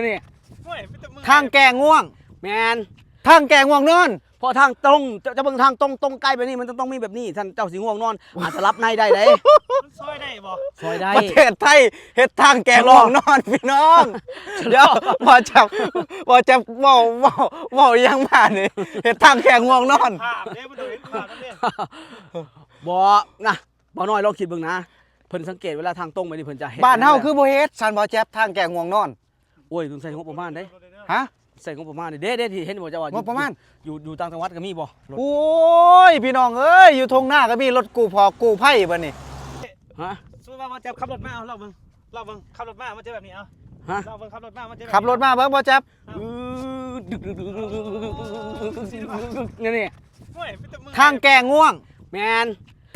นี่ทางแก่ง่วงแมนทางแก่ง่วงนอนพอทางตรงจะเบิ่งทางตรงใกล้ไปนี่มันต้องมีแบบนี้ท่านเจ้าสิง่วงนอนอาจจะรับในได้เลยซอยได้บ่ซอยได้ประเทศไทยเฮ็ดทางแก่ง่วงนอนพี่น้องเดี๋ยวบ่จับเว้ายังมานี่เฮ็ดทางแก่ง่วงนอนภาพเนี่ยมันดูเห็นภาพนั่นเนี่ย บ่นะบ่น้อยลองคิดเบิ่งนะเพิ่นสังเกตเวลาทางตรงไปนี่เพิ่นจะเฮ็ดบ้านเฮาคือบ่เฮ็ดซันบ่แจ๊บทางแก่ง่วงนอนโอ้ยต้องใส่งบประมาณเด้ฮะใส่งบประมาณเด้ที่เห็นบ่จะว่าง บประมาณอยู่ต่างจังหวัดก็มีบ่โอ้ยพี่น้องเอ้ยอยู่ทงหน้าก็มีรถกู้ภัยบ่นี่ฮะสมมติว่ามันจะขับรถมาเอาเราเบิ่งขับรถมามันจะแบบนี้เอาฮะเราเบิ่งขับรถมามันจะขับรถมาเบิ่งบ่แจ๊บนี่ทางแก่ง่วงแมน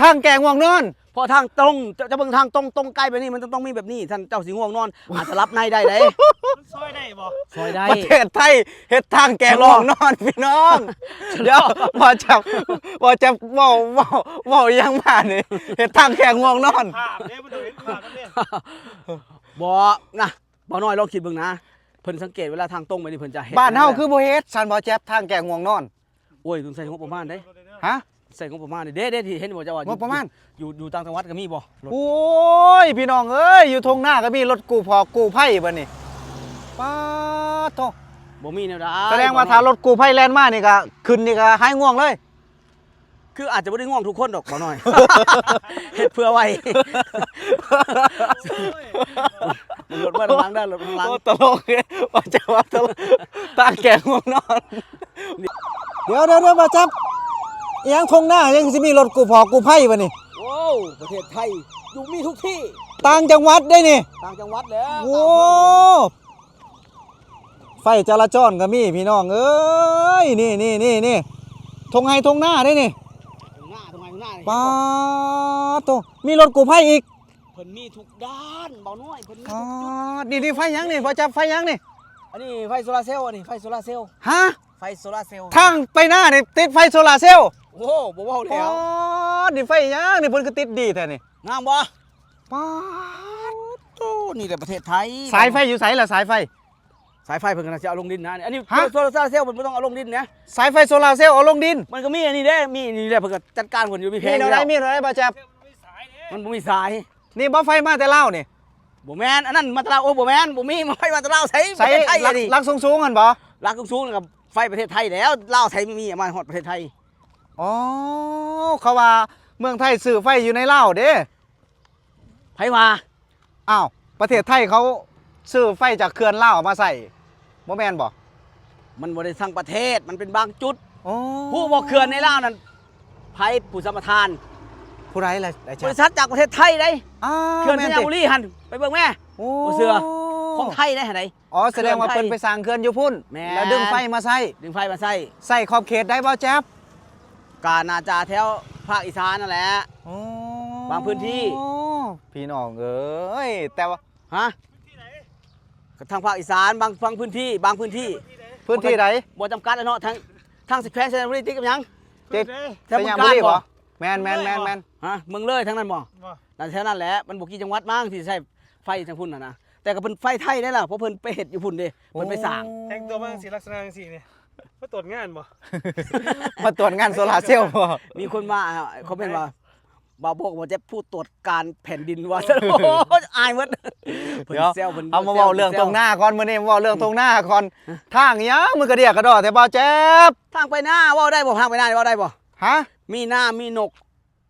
ทางแก่ง่วงนอนพอทางตรงจะเบิ่งทางตรงใกล้ไปนี่มันต้องมีแบบนี้ท่านเจ้าสิง่วงนอนอาจจะรับในได้เลยซอยได้บ่ซอยได้ประเทศไทยเฮ็ดทางแก่ง่วงนอนพี่น้องเดี๋ยวบ่จับเว้ายังมานี่เฮ็ดทางแก่ง่วงนอนภาพเนี่ยมันดูเห็นภาพนั่นเนี่ยบ่นะบ่น้อยลองคิดเบิ่งนะเพิ่นสังเกตเวลาทางตรงไปนี่เพิ่นจะเฮ็ดบ้านเฮาคือบ่เฮ็ดซันบ่แจ๊บทางแก่ง่วงนอนโอ้ยต้องใส่งบประมาณเด้ฮะใส่งบประมาณเด้ที่เห็นบ่จะว่างบประมาณอยู่ต่างจังหวัดก็มีบ่โอ้ยพี่น้องเอ้ยอยู่ทงหน้าก็มีรถกู้ภัยบ่นี่ป๊าดโตบ่มีแนวใดแสดงว่าถ้ารถกู้ภัยแล่นมานี่ก็ขึ้นนี่ก็หายง่วงเลยคืออาจจะบ่ได้ง่วงทุกคนดอกบ่น้อยเฮ็ดเพื่อไว้รถมาหลังได้รถหลังตลกว่าจะว่าตลกตาแก่ง่วงนอนเดี๋ยวมาจับยังทงหน้ายังสิมีรถกู้ภัยบ่นี่โอ้ประเทศไทยอยู่มีทุกที่ต่างจังหวัดได้นี่ต่างจังหวัดแล้วโอ้ไฟจราจรก็มีพี่น้องเอ้ยนี่ทงไห้ทงหน้าได้นี่ทงหน้าป๊าดโตมีรถกู้ภัยอีกเพิ่นมีทุกด้านเบาน้อยเพิ่นมีทุกจุดนี่ไฟยังนี่บ่จับไฟยังนี่อันนี้ไฟโซลาร์เซลล์อันนี้ไฟโซลาร์เซลล์ฮะไฟโซลาร์เซลล์ทางไปหน้านี่ติดไฟโซลาร์เซลล์โอ้บ่เว้าแล้วนี่ไฟยังนี่เพิ่นก็ติดดีแท้นี่งามบ่ป๊าดโตนี่แหละประเทศไทยสายไฟอยู่ไสล่ะสายไฟเพิ่นก็น่าจะเอาลงดินนะอันนี้โซลาร์เซลล์เพิ่นบ่ต้องเอาลงดินนะสายไฟโซลาร์เซลล์เอาลงดินมันก็มีอันนี้เด้มีนี่แหละเพิ่นก็จัดการเพิ่นอยู่มีแผงอยู่แล้วมีอะไรบ่จับมันบ่มีสายนี่บ่ไฟมาแต่ลาวนี่บ่แม่นอันนั้นมาตะลาวโอ้บ่แม่นบ่มีไฟมาตะลาวใช้ประเทศไทยดิลักสูงๆหั่นบ่ลักสูงๆกับไฟประเทศไทยแล้วลาวไทยไม่มีมาฮอดประเทศไทยอ๋อเขาว่าเมืองไทยซื้อไฟอยู่ในลาวเด้ไผว่าอ้าวประเทศไทยเขาซื้อไฟจากเขื่อนลาวมาใส่บ่แม่นบ่มันบ่ได้ทั้งประเทศมันเป็นบางจุดอ๋อผู้บ่เขื่อนในลาวนั่นไผผู้สัมปทานผู้ใดล่ะบริษัทจากประเทศไทยได้เขื่อนสัญญาบุรีหั่นไปเบิ่งแม่บ่เชื่อของไทยได้หั่นไดอ๋อแสดงว่าเพิ่นไปสร้างเขื่อนอยู่พุ่นแล้วดึงไฟมาใส่ขอบเขตได้บ่แจ๊บกาน่าจะแถวภาคอีสานนั่นแหละบางพื้นที่พี่น้องเอ้ยแต่ว่าฮะทางภาคอีสานบางพื้นที่ไหนบ่จำกัดเนาะทางสิแควร์เซนบุรีติดกับหยังติดสัญญาบุรีบ่แม่นฮะเมืองเลยทั้งนั้นบ่นั่นแถวนั้นแหละมันบ่กี่จังหวัดมั้งที่ใช้ไฟทางพุ่นน่ะนะแต่ก็เป็นไฟไทยได้ล่ะเพราะเพิ่นไปเฮ็ดอยู่พุ่นเด้เพิ่นไปสร้างแต่งตัวมาสิลักษณะจังซี่นี่มาตรวจงานบ่มาตรวจงานโซลาร์เซลล์บ่มีคนมาเขาเป็นว่าบ่าวโบกบ่จะผู้ตรวจการแผ่นดินว่าโอ้อายหมดเดี๋ยวเอามาเว้าเรื่องตรงหน้าก่อนมื้อนี้เว้าเรื่องตรงหน้าก่อนทางหยังมึงกระเดียกระดอแต่บ่แจ๊บทางไปหน้าเว้าได้บ่ทางไปหน้าเว้าได้บ่ฮะมีหน้ามีนก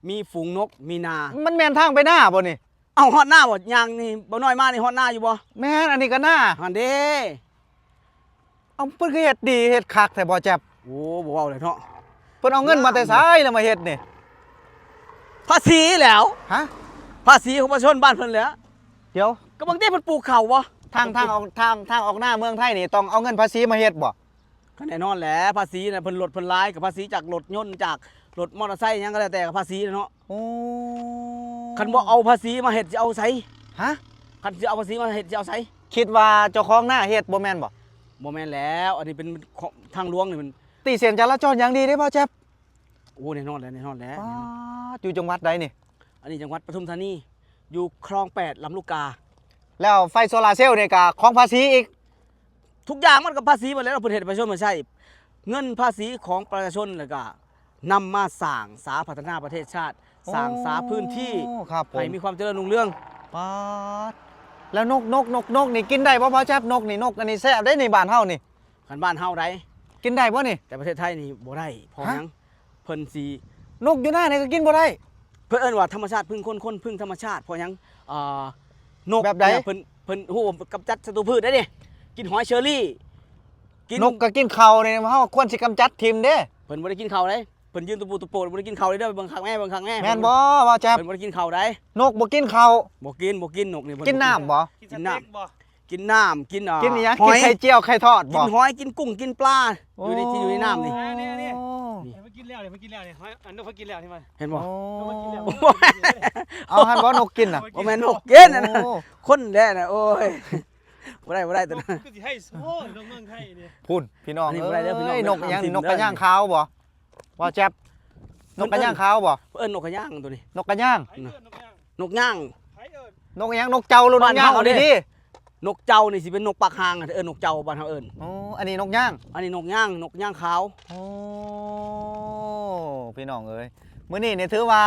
มีฝูงนกมีนามันแม่นทางไปหน้าบ่นี่เอาฮอดหน้าบ่ยางนี่บ่น้อยมานี่ฮอดหน้าอยู่บ่แม่นอันนี้ก็หน้าหั่นเด้เอาเพิ่นคือเฮ็ดดีเฮ็ดคักแต่บ่แจ๊บโอ้บ่เว้าเลยเนาะเพิ่นเอาเงินมาแต่ไสแล้วมาเฮ็ดนี่ภาษีแล้วฮะภาษีของประชาชนบ้านเพิ่นแล้วเดี๋ยวก็บางทีเพิ่นปลูกข้าวบ่ทางออกหน้าเมืองไทยนี่ต้องเอาเงินภาษีมาเฮ็ดบ่ก็แน่นอนแหละภาษีน่ะเพิ่นลดเพิ่นหลายกับภาษีจากรถยนต์จากรถมอเตอร์ไซค์หยังก็แล้วแต่กับภาษีเนาะโอ้คันบ่เอาภาษีมาเฮ็ดสิเอาไสฮะคันสิเอาภาษีมาเฮ็ดสิเอาไสคิดว่าเจ้าของหน้าเฮ็ดบ่แม่นบ่บ่แม่นแล้วอันนี้เป็นทางหลวงนี่มันตีเส้นจราจรอย่างดีเด้บ่แจ๊บโอ้แน่นอนแล้วอยู่จังหวัดใดนี่อันนี้จังหวัดปทุมธานีอยู่คลอง8ลำลูกกา แล้วไฟโซลาร์เซลล์นี่ก็ของภาษีอีก ทุกอย่างมันก็ภาษีหมดแล้วเราเพิ่นเฮ็ดให้ประชาชนมาใช้เงินภาษีของประชาชนแล้วก็นำมาสร้างสาพัฒนาประเทศชาติสร้างสาพื้นที่ ครับผม ให้มีความเจริญรุ่งเรือง ป๊าดแล้วนกนี่กินได้บ่พ่อแจ๊บนกนี่นกอันนี้แซ่บได้ในบ้านเฮานี่ คันบ้านเฮาได้ กินได้บ่นี่ แต่ประเทศไทยนี่บ่ได้เพราะ ฮะ หยังเพิ่นสิ นกอยู่หน้านี่ก็กินบ่ได้ เพิ่นเอิ้นว่าธรรมชาติพึ่งคนพึ่งธรรมชาติเพราะหยังนก แบบใด เนี่ยเพิ่นฮู้กำจัดศัตรูพืชได้ดิกินหอยเชอรี่ นกก็กินข้าวนี่เฮาควรสิกำจัดทิ่มเด้ เพิ่นบ่ได้กินข้าวได้เพิ่นยืนตุปูตุโปบ่ได้กินข้าวเลยเด้อเบิ่งข้างแม่เบิ่งข้างแม่ แม่นบ่พ่อแจ๊บ เพิ่นบ่ได้กินข้าวได้ นกบ่กินข้าว บ่กินนกนี่เพิ่ กินน้ำบ่ กินสเต็กบ่ กินน้ำกิน กินอีหยัง ห กิ อน ย ไข่เจียวไข่ทอด กิ บ่ นหอยกินกุ้งกินปลาอยู่ในน้ำนี่ เนี่ยมากินแล้วมากินแล้วเนี่ยอันนู้นเขากินแล้วนี่มัน เห็นบ่ โอ้ มากินแล้ว เอาหันบ่นกกินน่ะ บ่แม่นนกกินน่ะนะ โอ้ คนแท้น่ะโอ้ยบ่ได้ตัวนั้น ก็สิให้โซ่ลงเมืองไทยเนี่ย พุ่นพี่น้อง อันนี้บ่ได้เด้อพี่น้อง นกอีหยัง เด้อ นกกระย่างขาวบ่พ่อแจ๊บนกกระย่างขาวบ่ เอิ้นนกกระย่างตัวนี้ นกกระย่าง ไผเอิ้นนกย่าง นกย่าง ไผเอิ้น นกอีหยังนกเจ้าหรือนกย่าง บ้านเฮา เอา เด้ ดี นกเจ้านี่สิเป็นนกปากหางอะเอิ้นนกเจ้าบ้านเฮาเอิ้น ๆโอ้อันนี้นกย่าง อันนี้นกย่างขาว โอ้พี่น้องเอ้ยมื้อนี้เนี่ยถือว่า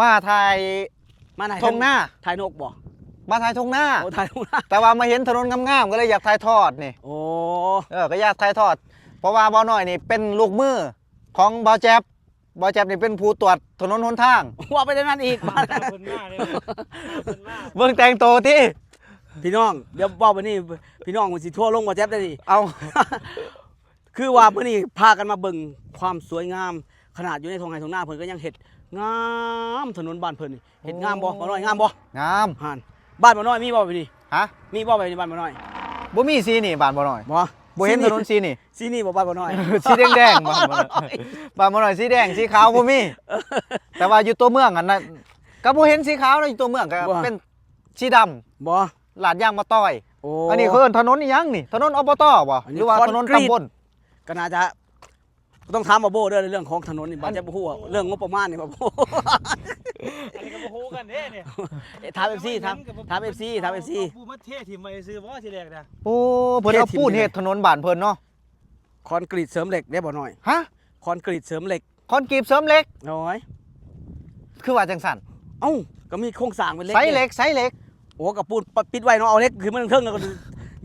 มาถ่าย มาไหน ทงหน้า ถ่ายนกบ่ มาถ่ายทงหน้า โอ้ถ่ายนกหน้า แต่ว่ามาเห็นถนนงามๆก็เลยอยากถ่ายทอดนี่ โอ้ ก็อยากถ่ายทอด เพราะว่าบ่าวน้อยนี่เป็นลูกมือของบ่าวแจ๊บบ่าวแจ๊บนี่เป็นผู้ตรวจถนนหนทาง ว่าไปได้นั่นอีก บ้านเพิ่นมาเลยเพิ่นมา เบิ่งแต่งตัวที่ พี่น้องเดี๋ยวบอกไปนี่พี่น้องมันสิทั่วลงบ่แจ๊บได้ดิ เอา คือว่ามื้อนี้พากันมาเบิ่งความสวยงาม ขนาดอยู่ในทงไห้ทงหน้าเพิ่นก็ยังเฮ็ดงามถนนบ้านเพิ่นนี่เฮ็ดงามบ่บ่น้อยงามบ่ งาม ห่านบ้านบ่น้อยมีบ่ไปนี่ ฮะ มีบ่ไปนี่บ้านบ่น้อย บ่มีสีนี่บ้านบ่น้อย บ่ บ่เห็นถนนสีนี่ สีนี่บ่บ้านบ่น้อย สีแดงๆบ้านบ่น้อยบ้านบ่น้อยสีแดงสีขาวบ่มี แต่ว่าอยู่ตัวเมืองอันนั้นก็บ่เห็นสีขาวนะอยู่ตัวเมืองก็เป็นสีดำ บ่ ลาดยางมาต้อย โอ้ อันนี้เขาเอิ้นถนนอีหยังนี่ ถนนอบตบ่ อันนี้ หรือว่า คอน ถนน กรีต ตำบล ก็น่าจะต้องถามบ่โบเด้อในเรื่องของถนนนี่บ่จะบ่ฮู้ว่าเรื่องงบประมาณนี่บ่โบ อันนี้ก็บ่ฮู้กันเด้เนี่ย ถาม FC ถาม FC ถาม FC ปูมาเทถิ่มไว้ซื้อบ่ทีแรกนะ โอ้เพิ่นเอาปูนเฮ็ดถนนบ้านเพิ่นเนาะ คอนกรีตเสริมเหล็กได้บ่น้อย ฮะ คอนกรีตเสริมเหล็ก คอนกรีตเสริมเหล็ก น้อย คือว่าจังสั่น เอ้าก็มีโครงสร้างเป็นเหล็ก ไซส์เหล็กไซส์เหล็ก โอ้กับปูนปิดไว้เนาะเอาเหล็กคือมันเทิงแล้วก็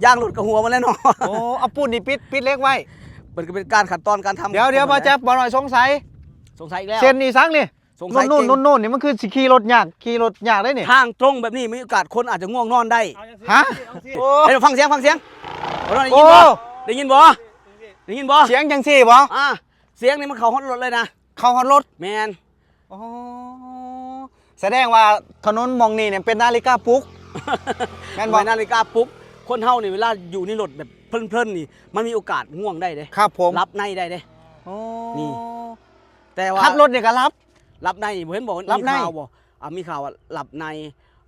ย่างหลุดกับหัวมันแล้วเนาะ โอ้เอาปูนนี่ปิดเหล็กไว้ มันก็เป็นการขั้นตอนการทำ เดี๋ยวบ่แจ๊บบ่หน่อยสงสัย สงสัยอีกแล้ว เส้นนี่ซังนี่ สงสัย นู่น เก่ง นู่นนี่มันคือสิขี่รถยากได้นี่ ทางตรงแบบนี้มีโอกาสคนอาจจะง่วงนอนได้ เอาจังซี่ ฮะ เอาสิ โอ้ เฮ้ยฟังเสียงบ่น้อย โอ้ ได้ยินบ่ได้ยินบ่ เสียงจังซี่บ่ อ่าเสียงนี่มันเข้าฮอดรถเลยนะ เข้าฮอดรถ แมน อ๋อแสดงว่าถนนมองนี่เนี่ยเป็นนาฬิกาปลุก แม่นบ่ ไว้นาฬิกาปลุ๊บคนเฮานี่เวลาอยู่ในรถแบบเพลินๆนี่มันมีโอกาสง่วงได้เด้ ครับผม รับในได้เด้ โอ้ นี่ แต่ว่า ขับรถเนี่ยก็รับ รับในบ่เห็นบอก รับใน มีข่าวบ่มีข่าวว่าหลับใน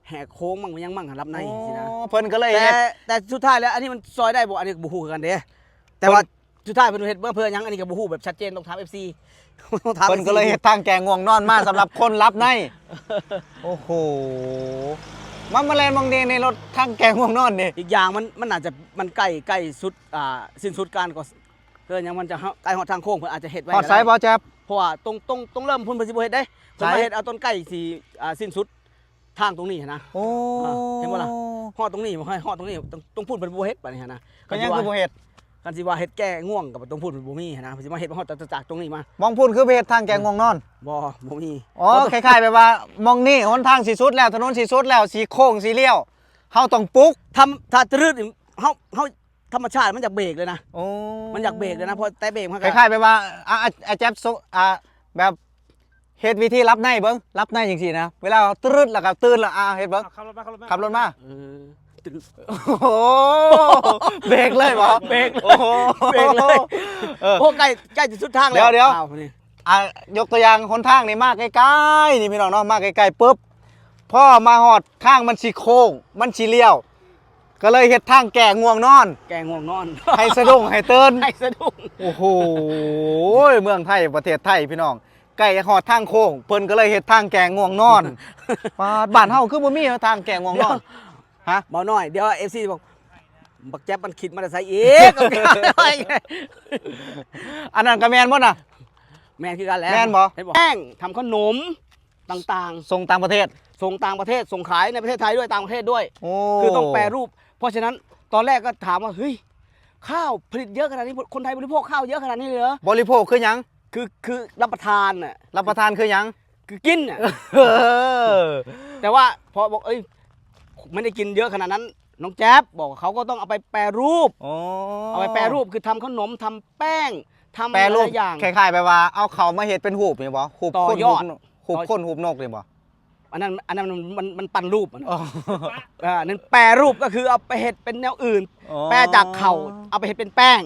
แหกโค้งมั่งมันยังมั่งหลับในสินะ อ๋อเพิ่นก็เลย แต่ เฮ็ด แต่สุดท้ายแล้วอันนี้มันซอยได้บ่อันนี้ก็บ่ฮู้คือกันเด้แต่ว่าสุดท้ายเพิ่นเฮ็ดเพื่อหยังอันนี้ก็บ่ฮู้แบบชัดเจนต้องถาม FC ต้องถาม เพิ่นก็เลยเฮ็ดทางแกง่วงนอนมาสำหรับคนรับใน โอ้โหมันมาแลนมองเดในรถทางแกง่วงนอนนี่ อีกอย่างมันอาจจะมันใกล้สุดสิ้นสุดการก็เกินหยังมันจะใกล้ฮอดทางโค้งเพิ่นอาจจะเฮ็ดไว้ ฮอด ก็ สาย ได้ บ่แจ๊บ เพราะว่าตรงเริ่มพุ่นเพิ่นสิบ่เฮ็ดได้เพิ่น ใช่ มาเฮ็ดเอาต้นใกล้สิสิ้นสุดทางตรงนี้นะ โอ้ เห็นบ่ล่ะ ฮอดตรงนี้บ่ให้ฮอดตรงนี้ตรงพุ่นเพิ่นบ่เฮ็ดบัดนี้นะ ก็ยังคือบ่เฮ็ด คันสิว่าเฮ็ดแก้ง่วงกับตรงพุ่นเพิ่นบ่มีนะเพิ่นสิมาเฮ็ดฮอดจากตรงนี้มาม องพุ่นคือไปเฮ็ดทางแกง่วงนอน บ่มี อ๋อคล้ายๆแบบว่ามองนี่หนทางสิสุดแล้วถนนสิสุดแล้วสีโค้งสีเลี้ยวเฮาต้องปลุก ถ้าจะรืดนี่เฮาธรรมชาติมันอยากเบรกเลยนะ โอ้ มันอยากเบรกเลยนะเพราะแต่เบรกมัน ค ก็ ล้ายๆแบบว่าแจ๊บแบบเฮ็ดวิธีรับในเบิ่งรับในจังซี่นะเวลาตรึดแล้วก็ตื่นแล้วเฮ็ดเบิ่ง เอาขับรถมา ขับรถมา เออตึก โอ้โหเบรกเลยบ่ เบรก โอ้โห เบรกเลย เออ โอ้ใกล้จะสุดทางแล้ว เดี๋ยว อ้นี่ ยกตัวอย่างหนทางนี่มาใกล้ๆนี่พี่น้องเนาะมาใกล้ๆปุ๊บพ่อมาฮอดทางมันสิโค้งมันสิเลี้ยว ก็เลยเฮ็ดทางแก่ง่วงนอน แกง่วงนอน ให้สะดุ้งให้ตื่น ให้สะดุ้ง โอ้โหเมืองไทยประเทศไทยพี่น้องใกล้จะฮอดทางโค้งเพิ่นก็เลยเฮ็ดทางแก่ง่วงนอนบ้านเฮาคือบ่มีทางแก่ง่วงนอน ฮะ เบาหน่อยเดี๋ยว FC บอกบักแจ๊บมันคิดมาแต่ใส่เอก อันนั้นก็แม่นบ่น่ะ แม่นคือกันแล้ว แม่นบ่ เห็นบ่แป้งทำขนมต่าง ส่งต่างประเทศ ๆส่งต่างประเทศส่งขายในประเทศไทยด้วยต่างประเทศด้วย โอ้ คือต้องแปรรูป เพราะฉะนั้นตอนแรกก็ถามว่าเฮ้ยข้าวผลิตเยอะขนาดนี้คนไทยบริโภคข้าวเยอะขนาดนี้เลยเหรอบ ริโภคคือหยัง คือรับประทานน่ะ รับประทานคือหยัง คือกินน่ะ เออ แต่ว่าพอบอกไม่ได้กินเยอะขนาดนั้นน้องแจ๊บบอกว่าเขาก็ต้องเอาไปแปรรูป โอ้ เอาไปแปรรูปคือทำขนมทำแป้งทำ แปรรูป หลายอย่าง คล้ายๆไปว่าเอาเขามาเฮ็ดเป็นหูบนี่บ่หูบ ต่อ คน ยอด หูบคนหูบนกนี่บ่ อันนั้นมันปั่นรูปอะนะ อ๋อ นั่นแปรรูปก็คือเอาไปเห็ดเป็นแนวอื่น อ๋อ แปรจากเข่าเอาไปเห็ดเป็นแป้ง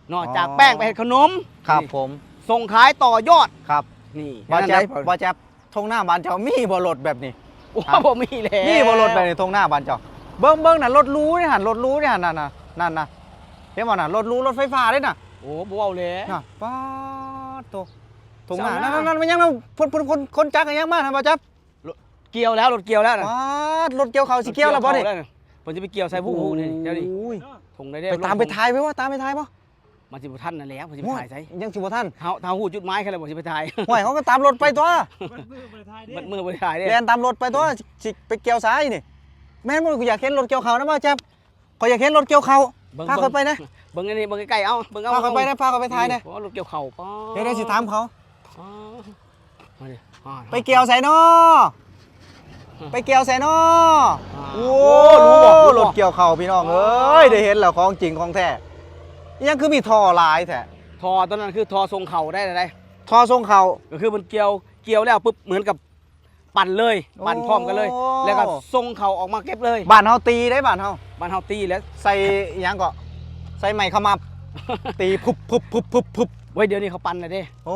เนาะ อ๋อ จากแป้งไปเห็ดขนม ครับ นี่ ผม ส่งขายต่อยอด ครับ นี่ บ่แจ๊บ เห็นไหม บ่แจ๊บทงหน้าบ้านเจ้ามีบ่รถแบบนี้ โอ้โหบ่มีแล้ว มีบ่รถแบบนี้ทงหน้าบ้านเจ้าเบิ่งน่ะรถหรูนี่หั่นรถหรูนี่หั่นนั่นน่ะเห็นบ่น่ะรถหรูรถไฟฟ้าเด้น่ะ โอ้บ่เอาแล้ว น่ะป๊าดโตทงหน้า เจ้าหน้า นั่นมันยังคนจักรยังมาท่านบ่แจ๊บ เกี่ยวแล้วรถเกี่ยวแล้วนะ ป๊าดรถเกี่ยวเขาสิเกี่ยวแล้วบ่นี่ ผมจะไปเกี่ยวใส่ผู้หูนี่เดี๋ยวดิ โอ้ย ทงได้เด้ ไปตามไปถ่ายไว้ว่าตามไปถ่ายบ่ มาสิบ่ทันนั่นแหละผมจะไปถ่ายใส่ ยังสิบ่ทัน เท้าหูจุดไม้แค่แล้วผมจะไปถ่าย ห่วยเขาก็ตามรถไปตัว มันมือประทายดิ มันมือไปถ่ายเด้ เรียนตามรถไปตัวสิไปเกี่ยวสายนี่แม่นบ่กูอยากเห็นรถเกี่ยวเขานะบ่แจ๊บขอยอยากเห็นรถเกี่ยวเขาพาเขาไปนะ เบิ่งอันนี้เบิ่งใกล้ๆเอาเบิ่งเอา พาเขาไปนะพาเขาไปถ่ายนะ เพราะว่ารถเกี่ยวเข่าป้อ เดี๋ยวสิถามเขา อ๋อมาดิอ่า ไปเกี่ยวใส่นอไปเกี่ยวใส่นอโอ้ รู้บ่รู้บ่ รถเกี่ยวเขาพี่น้องเอ้ยได้เห็นแล้วของจริงของแท้อิหยังคือมีท่อหลายแท้ ทอตอนนั้นคือทอทรงเข่าได้อะไร ท่อทรงเขา ก็คือมันเกี่ยวแล้วปุ๊บเหมือนกับปั่นเลยปั่นพร้อมกันเลย โอ้ แล้วก็ทรงเข่าออกมาเก็บเลย บ้านเฮาตีได้บ้านเฮา บ้านเฮาตีแล้ว ใส่อิหยังก็ใส่ไม้ขมับ ตีพุบ เว้ยเดี๋ยวนี้เขาปั่นเลยเด้ โอ้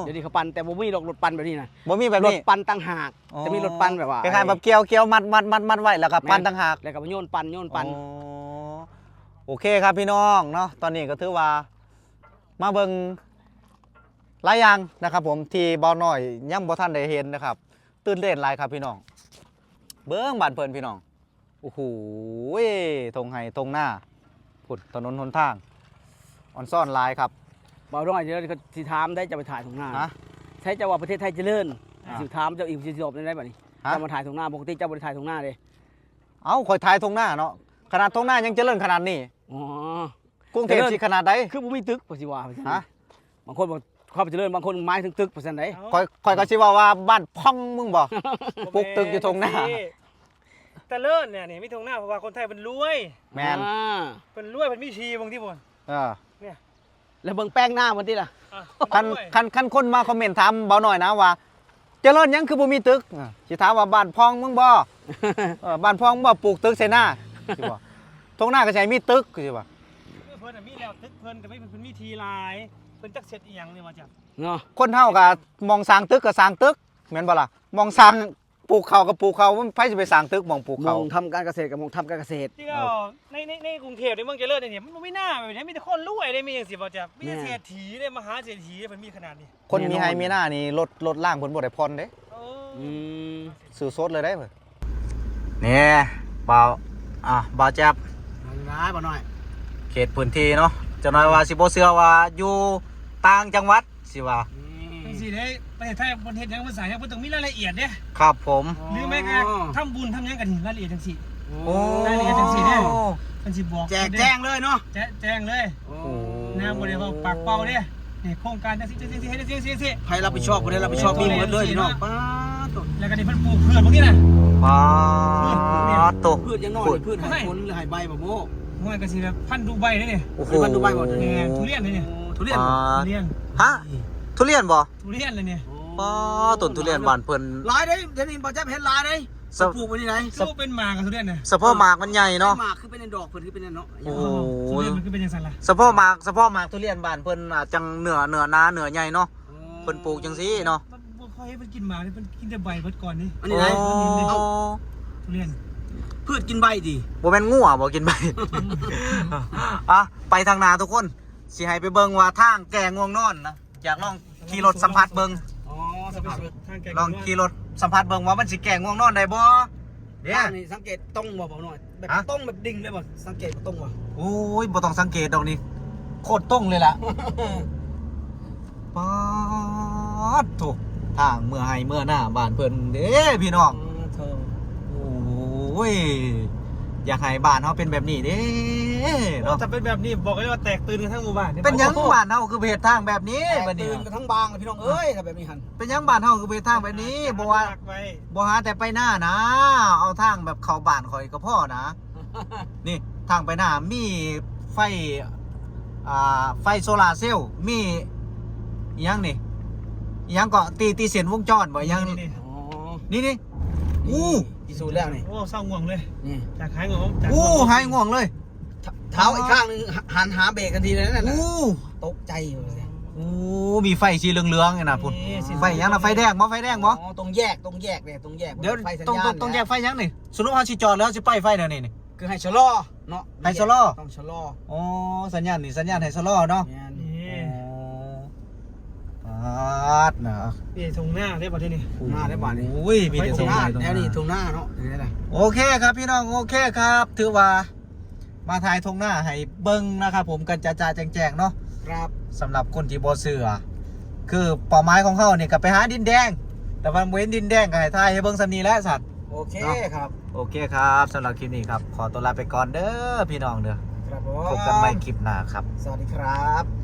เดี๋ยวนี้เขาปั่นแต่บ่มีรถปั่นแบบนี้นะ บ่มีแบบ รถ นี้ ปั่นต่างหาก อ๋อ จะมีรถปั่นแบบว่า คล้ายๆแบบเกี่ยวมัดไว้แล้วก็ปั้นต่างหาก แล้วก็โยนปั่น อ๋อโอเคครับพี่น้องเนาะตอนนี้ก็ถือว่ามาเบิ่งหลายอย่างนะครับผมที่บ่น้อยยังบ่ทันได้เห็นนะครับตื่นเต้นหลายครับพี่น้องเบิ่งบ้านเพิ่นพี่น้องโอ้โหทงไห้ทงหน้าพุดถนนหนทางอ่อนซ่อนหลายครับ บ่าวน้อยเดี๋ยวเขาสิถามได้จะไปถ่ายตรงหน้า ฮะ ใช่จะว่าประเทศไทยเจริญ อ่า สิถามเจ้าอีกสิจบได้บัดนี้ ฮะ จะมาถ่ายตรงหน้าปกติเจ้าบ่ได้ถ่ายตรงหน้าเด้ เอ้าข่อยถ่ายทงหน้าเนาะขนาดทงหน้ายังเจริญขนาดนี้ อ๋อ กรุงเทพสิขนาดใด คือบ่มีตึกว่าสิว่าไปซั่น ฮะ บางคนบอกความเจริญบางคนหมายถึงตึกว่าซั่นได ข่อยก็สิว่าบ้านพ่องมึงบ่ ปลูกตึกอยู่ตรงหน้า แต่เลิศเนี่ยนี่มีตรงหน้าเพราะว่าคนไทยเป็นรวย แม่น อ่า เป็นรวยเป็นมีทีบางที่บน เออ แล้วเบิ่งแป้งหน้ามันติล่ะ อ่ะ คันคนมาคอมเมนต์ถามเบาหน่อยนะว่าเจริญหยังคือบ่มีตึกสิถามว่าบ้านพองมึงบ่ บ้านพองมึงบ่ปลูกตึกใส่หน้าสิบ่ทงหน้าก็ใช่มีตึกสิบ่ เพิ่นน่ะมีแล้วตึกเพิ่นแต่ไม่เป็นมีทีหลายเพิ่นจักเสร็จอีหยังเนี่ยมาจาก เนาะ คนเฮาก็มองสร้างตึกก็สร้างตึกแม่นบ่ล่ะมองสร้างปลูกข้าวก็ปลูกข้าวมันไผสิไปสร้างตึกมองปลูก ม ข้า อ ว งทำการเกษตรกับมองทำการเกษตร ที่ก็ในกรุงเทพในเมืองเจริญเนี่ยมันไม่น่าแบบนี้มีแต่คนรวยได้มีอย่างสิบ่จากมีแต่เศรษฐีได้มหาเศรษฐีได้มันมีขนาดนี้ คนมีให้มีหน้านี่รถล่างเพิ่นบ่ได้ผ่อนเด้ เออ อืม ซื้อสดเลยได้เพิ่นนี่บ่าวบ่าวแจ๊บ ร้ายบ่น้อย เขตพื้นที่เนาะจะน้อยว่าสิบ่เชื่อว่าอยู่ต่างจังหวัดสิว่า จังซี่เด้ประเทศไทยประเทศยังภาษายังบ่ต้องมีรายละเอียดเด้ ครับผม หรือแม้กระทั่งทำบุญทำหยังกันรายละเอียดจังซี่ โอ้ รายละเอียดจังสิเนี่ย มันสิบอก แจกแจ้งเลยเนาะ แจ้งเลย โอ้ นะบ่ได้ว่าปากเป่าเด้นี่โครงการจังซี่ให้จังซี่ ใครรับผิดชอบบ่ได้รับผิดชอบมีหมดเลยเนาะป้าด แล้วก็นี่เพิ่นปลูกเพื่อนพวกนี้น่ะ ป้าดตก พืชยังน้อยพืชให้ผลหรือให้ใบบ่โม ห้วยก็สิแบบพันธุ์ดูใบเด้นี่ โอ้โห ไปดูใบบ่ นี่ทุเรียนเลยนี่ ทุเรียน ป้า ทุ ด เรียน ฮะทุเรียนบ่ ทุเรียนเลยนี่ ป้าดต้นทุเรียนบ้านเพิ่น หลายเด้เดี๋ยวนี้บ่จับเห็นหลายเด้ สะ ปลูกไว้ที่ไหน สู้เป็นหมากกับทุเรียนน่ะ สะโพกหมากมันใหญ่เนาะ หมากคือเป็นดอกเพิ่นคือเป็นเนาะ โอ้โห ทุเรียนมันคือเป็นจังซั่นล่ะ สะโพกหมากทุเรียนบ้านเพิ่นอาจจังเนื้อนาเนื้อใหญ่เนาะเพิ่นปลูกจังซี่เนาะ มันบ่ค่อยให้มันกินหมากนี่มันกินแต่ใบเบิดก่อนนี่ อันนี้ไหน โอ้ ทุเรียน พืชกินใบดิ บ่แม่นงัวบ่กินไป อ่ะไปทางนาทุกคนสิให้ไปเบิ่งว่าทางแก่ง่วงนอนนะอยากลองขี่รถสัมผัสเบิ่ง อ๋อสบายทางแก่ ลองขี่รถสัมผัสเบิ่งว่ามันสิแก่ง่วงนอนได้บ่เ เนี่ย ทางนี่สังเกตตรงบ่หน่อยแบบ ฮะ ตรงแบบดิ่งเลยบ่สังเกตบ่ตรงบ่ โอ้ยบ่ต้องสังเกตดอกนี่โคตรตรงเลยล่ะ ป๊าดโถทางเมื่อให้เมื่อหน้าบ้านเพิ่นเด้พี่น้อง เธอ โอ้ยอยากให้บ้านเฮาเป็นแบบนี้เด้เนาะ ถ้าเป็นแบบนี้บอกเลยว่าแตกตื่นกันทั้งหมู่บ้าน เป็นหยังบ้านเฮาคือเฮ็ดทางแบบนี้ แตก บัดนี้ ตื่นกันทั้งบางเลยพี่น้องเอ้ยถ้าแบบนี้หัน เป็นหยังบ้านเฮาคือเฮ็ดทางแบบนี้บ่ว่า ไป บ่หาแต่ไปหน้านะ เอาทางแบบเข้าบ้านข่อยก็พอนะ นี่ทางไปหน้ามีไฟไฟโซลาร์เซลล์มีอิหยังนี่อิหยังก็ตีเส้นวงจรบ่อิหยังนี่ อ๋อ นี่อู้ พิสูจน์แล้วนี่ โอ้เศร้าง่วงเลย นี่ จากหายง่วงจาก อู้หายง่วงเลย เท้าอีกข้างนึงหันหาเบรกกันทีเลยนั่นน่ะ อู้ ตกใจอยู่เลย อู้มีไฟสีเหลืองๆไงนะพุ่นไฟหยังนะไฟแดงบ่ไฟแดงบ่ อ๋อตรงแยกเนี่ยตรงแยก เดี๋ยว ไฟสัญ ต้อง ญาณ ต้องแยกไฟหยังนี่สมมุติว่าสิจอดแล้วสิไปไฟเดี๋ยวนี้นี่ คือให้ชะลอเนาะ ให้ชะลอ ต้องชะลอ อ๋อสัญญาณนี่สัญญาณให้ชะลอเนาะ เนี่ย นี่ อ๋อปาดนะ นี่ตรงหน้าได้ป่ะที่นี่ หน้าได้บ้านนี่ โอ้ยมีแต่ ต ท ร รง ง หน้า ตรง แนวนี้ ห ตร น้าง หน้าเนาะอย่างนี้แหละ โอเคครับพี่น้องโอเคครับ ถือว่ามาถ่ายทงหน้าให้เบิ้งนะครับผมกันจ้าๆแจงๆเนาะ ครับ สำหรับคนที่บ่เชื่อคือเป้าหมายของเขาเนี่ยก็ไปหาดินแดง แต่ว่าเว้นดินแดงก็ให้ถ่ายให้เบิ้งสำนีแล้วสัตว์ โอเค เนาะ ครับ โอเคครับสำหรับคลิปนี้ครับขอตัวลาไปก่อนเด้อพี่น้องเด้อ ครับผม พบกันใหม่คลิปหน้าครับ สวัสดีครับ